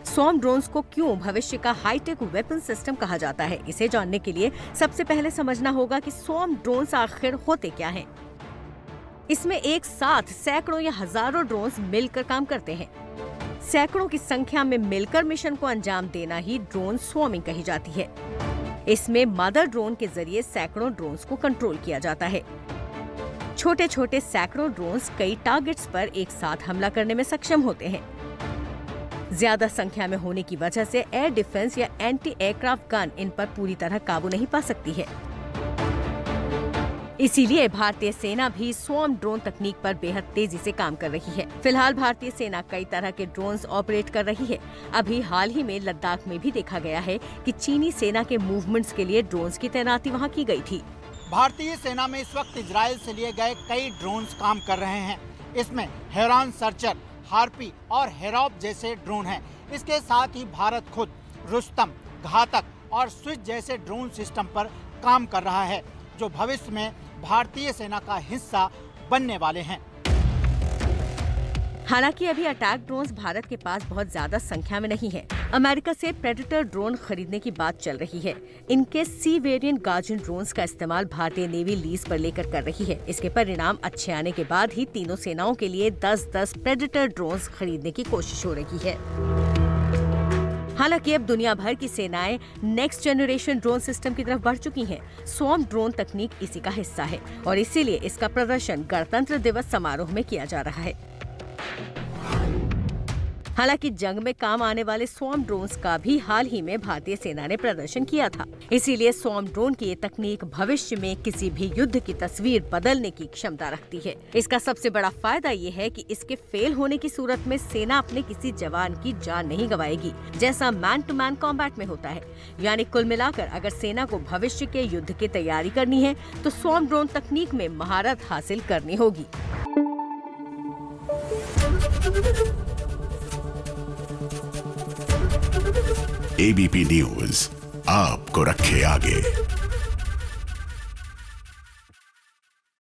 Swarm drones को क्यों भविष्य का हाईटेक वेपन सिस्टम कहा जाता है, इसे जानने के लिए सबसे पहले समझना होगा कि स्वॉर्म ड्रोन्स आखिर होते क्या हैं। इसमें एक साथ सैकड़ों या हजारों ड्रोन्स मिलकर काम करते हैं। सैकड़ों की संख्या में मिलकर मिशन को अंजाम देना ही ड्रोन स्वॉर्मिंग कही जाती है। इसमें मदर ड्रोन के जरिए सैकड़ों ड्रोन्स को कंट्रोल किया जाता है। छोटे छोटे सैकड़ों ड्रोन्स कई टारगेट्स पर एक साथ हमला करने में सक्षम होते हैं। ज्यादा संख्या में होने की वजह से एयर डिफेंस या एंटी एयरक्राफ्ट गन इन पर पूरी तरह काबू नहीं पा सकती है। इसीलिए भारतीय सेना भी स्वॉर्म ड्रोन तकनीक पर बेहद तेजी से काम कर रही है। फिलहाल भारतीय सेना कई तरह के ड्रोन्स ऑपरेट कर रही है। अभी हाल ही में लद्दाख में भी देखा गया है कि चीनी सेना के मूवमेंट्स के लिए ड्रोन्स की तैनाती वहां की गई थी। भारतीय सेना में इस वक्त इजराइल से लिए गए कई ड्रोन्स काम कर रहे हैं। इसमें हेरान सर्चर, हार्पी और हेरॉप जैसे ड्रोन हैं। इसके साथ ही भारत खुद रुस्तम, घातक और स्विच जैसे ड्रोन सिस्टम पर काम कर रहा है, जो भविष्य में भारतीय सेना का हिस्सा बनने वाले हैं। हालांकि अभी अटैक ड्रोन्स भारत के पास बहुत ज्यादा संख्या में नहीं है। अमेरिका से प्रेडेटर ड्रोन खरीदने की बात चल रही है। इनके सी वेरिएंट गार्जियन ड्रोन्स का इस्तेमाल भारतीय नेवी लीज पर लेकर कर रही है। इसके परिणाम अच्छे आने के बाद ही तीनों सेनाओं के लिए 10-10 प्रेडेटर ड्रोन्स खरीदने की कोशिश हो रही है। हालांकि अब दुनिया भर की सेनाएं नेक्स्ट जनरेशन ड्रोन सिस्टम की तरफ बढ़ चुकी हैं। स्वॉर्म ड्रोन तकनीक इसी का हिस्सा है और इसीलिए इसका प्रदर्शन गणतंत्र दिवस समारोह में किया जा रहा है। हालांकि जंग में काम आने वाले स्वॉर्म ड्रोन्स का भी हाल ही में भारतीय सेना ने प्रदर्शन किया था। इसीलिए स्वॉर्म ड्रोन की ये तकनीक भविष्य में किसी भी युद्ध की तस्वीर बदलने की क्षमता रखती है। इसका सबसे बड़ा फायदा ये है कि इसके फेल होने की सूरत में सेना अपने किसी जवान की जान नहीं गंवाएगी, जैसा मैन टू मैन कॉम्बैट में होता है। यानी कुल मिलाकर अगर सेना को भविष्य के युद्ध की तैयारी करनी है तो स्वॉर्म ड्रोन तकनीक में महारत हासिल करनी होगी। एबीपी न्यूज आपको रखे आगे।